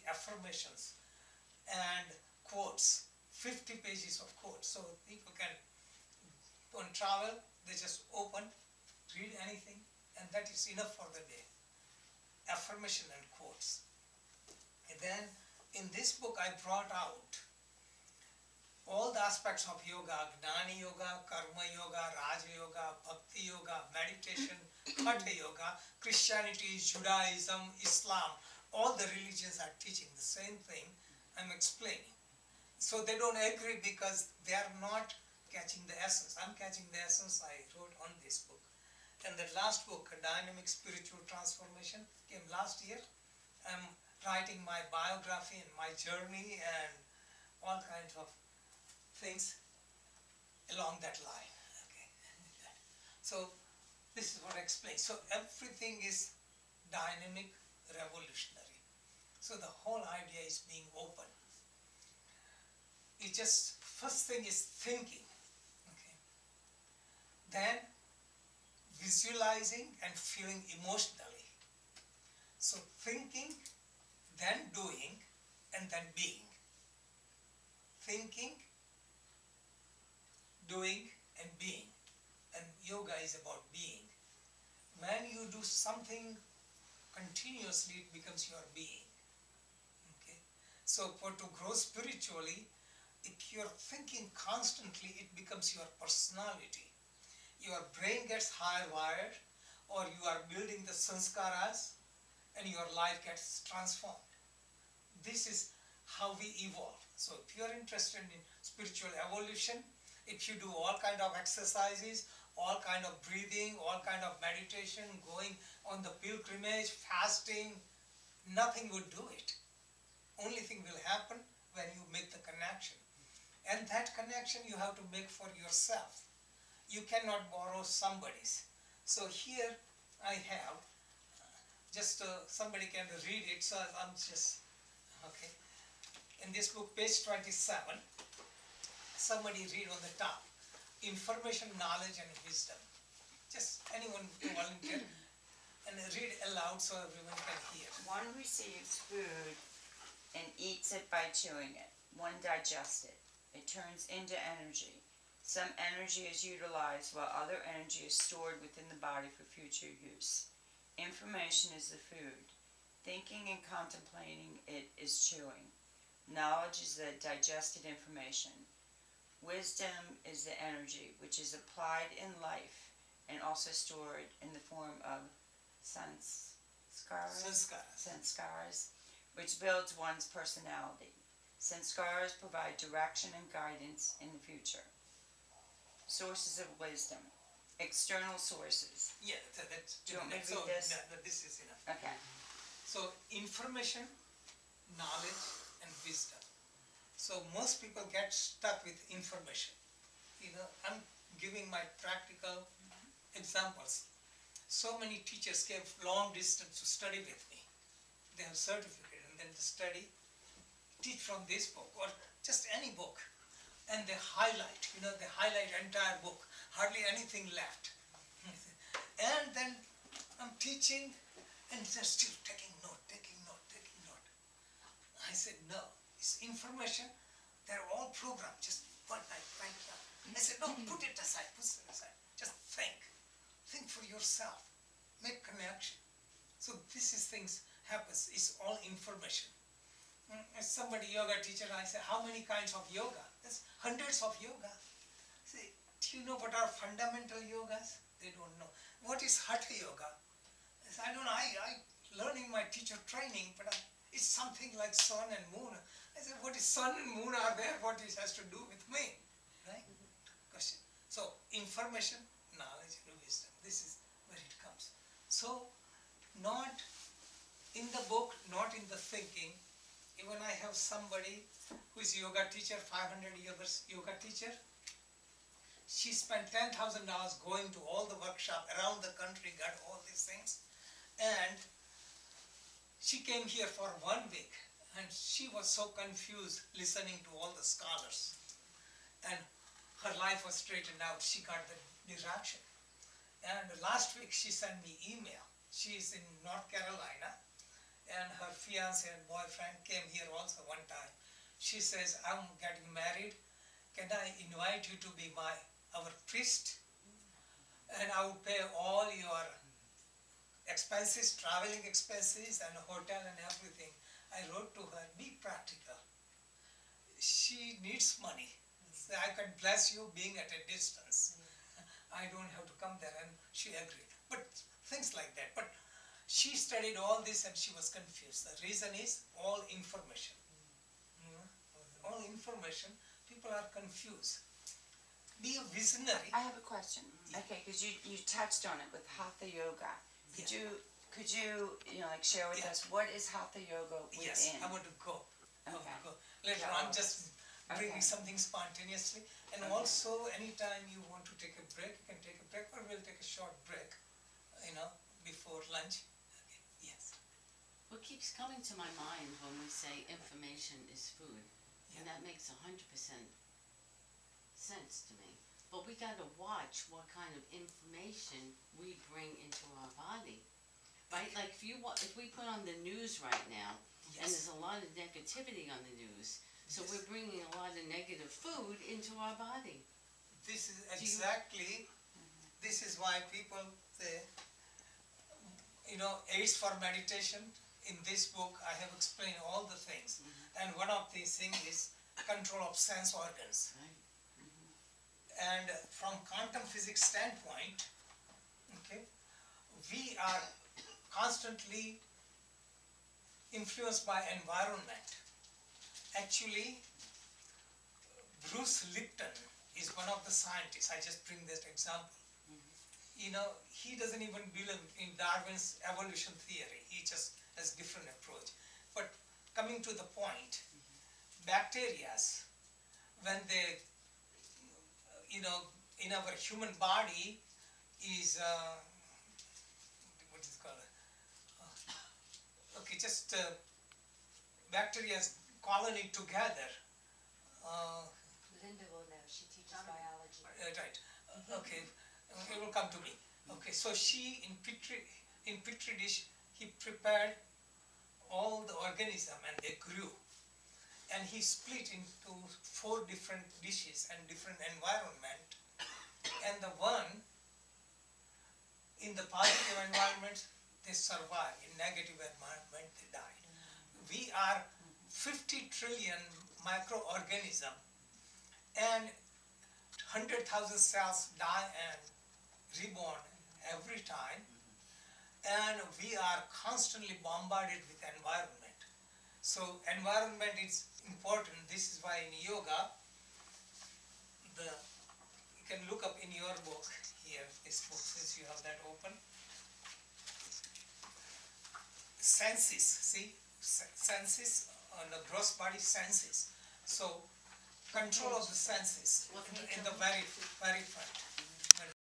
affirmations and quotes, 50 pages of quotes. So people can, on travel, they just open, read anything, and that is enough for the day. Affirmation and quotes. And then in this book I brought out all the aspects of yoga: Gnani Yoga, Karma Yoga, Raja Yoga, Bhakti Yoga, meditation, Hatha Yoga, Christianity, Judaism, Islam. All the religions are teaching the same thing. I'm explaining. So they don't agree because they are not catching the essence. I'm catching the essence. I wrote on this book. And the last book, Dynamic Spiritual Transformation, came last year. I'm writing my biography and my journey and all kinds of things along that line. Okay. So this is what I explained. So everything is dynamic, revolutionary. So the whole idea is being open. It just, first thing is thinking. Okay. Then visualizing and feeling emotionally. So thinking, then doing, and then being. Thinking, doing, and being. And yoga is about being. When you do something continuously, it becomes your being. Okay? So to grow spiritually, if you're thinking constantly, it becomes your personality. Your brain gets hardwired, or you are building the sanskaras, and your life gets transformed. This is how we evolve. So if you are interested in spiritual evolution, if you do all kind of exercises, all kind of breathing, all kind of meditation, going on the pilgrimage, fasting, nothing would do it. Only thing will happen when you make the connection. And that connection you have to make for yourself. You cannot borrow somebody's. So here I have, just somebody can read it, so I'm just, okay. In this book, page 27, somebody read on the top, information, knowledge and wisdom. Just anyone to volunteer and read aloud so everyone can hear. One receives food and eats it by chewing it. One digests it. It turns into energy. Some energy is utilized while other energy is stored within the body for future use. Information is the food. Thinking and contemplating it is chewing. Knowledge is the digested information. Wisdom is the energy which is applied in life and also stored in the form of sanskaras, which builds one's personality. Sanskaras provide direction and guidance in the future. Sources of wisdom. External sources. Yeah, that's Do you want me to read this? No, this is enough. Okay. So information, knowledge and wisdom. So most people get stuck with information. You know, I'm giving my practical examples. So many teachers came long distance to study with me. They have certificate and then to study, teach from this book or just any book. And they highlight, you know, they highlight entire book, hardly anything left. And then I'm teaching and they're still taking note, taking note, taking note. I said, no, it's information, they're all programmed, just one night, right now. I said, no, put it aside, just think. Think for yourself, make connection. So this is things happens, it's all information. As somebody yoga teacher, I said, how many kinds of yoga? There's hundreds of yoga. Say, do you know what are fundamental yogas? They don't know. What is Hatha yoga? I said, I don't know, I learning my teacher training, but it's something like sun and moon. I said, what is sun and moon are there? What it has to do with me? Right? Question. So, information, knowledge and wisdom. This is where it comes. So, not in the book, not in the thinking. Even I have somebody who is yoga teacher, 500 years yoga teacher. She spent $10,000 going to all the workshops around the country, got all these things. And she came here for 1 week and she was so confused listening to all the scholars. And her life was straightened out. She got the direction. And last week she sent me email. She is in North Carolina. and her fiance and boyfriend came here also one time. She says, I'm getting married, can I invite you to be our priest? And I will pay all your expenses, traveling expenses and hotel and everything. I wrote to her, be practical. She needs money. So I can bless you being at a distance. I don't have to come there, and she agreed. But things like that. But she studied all this and she was confused. The reason is all information. All information, people are confused. Be a visionary. I have a question. Yeah. Okay, because you touched on it with Hatha Yoga. Could you like share with Yeah. us what is Hatha Yoga within? Yes, I want to go. Okay. Later Yeah, on, just bringing okay. something spontaneously. And Okay. also, anytime you want to take a break, you can take a break, or we'll take a short break, before lunch. Okay. Yes. What keeps coming to my mind when we say information is food, and Yeah. that makes 100% sense to me. But we gotta watch what kind of information we bring into our body, right? Like if we put on the news right now, and Yes. there's a lot of negativity on the news, so Yes. we're bringing a lot of negative food into our body. This is you- exactly, this is why people say, aids for meditation. In this book, I have explained all the things. And one of these things is control of sense organs. Right. And from quantum physics standpoint, okay, we are constantly influenced by environment. Actually, Bruce Lipton is one of the scientists. I just bring this example. He doesn't even believe in Darwin's evolution theory. He just has different approach. But coming to the point, bacteria, when they, in our human body is, what is it called? Okay, just bacteria colony together. Linda will know, she teaches biology. Right. Okay. It will come to me. Okay. So she in petri dish, he prepared all the organism and they grew, and he split into 4 different dishes and different environment. And the one in the positive environment they survive, in negative environment they died. We are 50 trillion microorganism, and 100,000 cells die and reborn every time, and we are constantly bombarded with environment. So environment is important. This is why in yoga, you can look up in your book here, this book, since you have that open. Senses, see, senses on the gross body senses. So control of the senses What in page the are we? very front.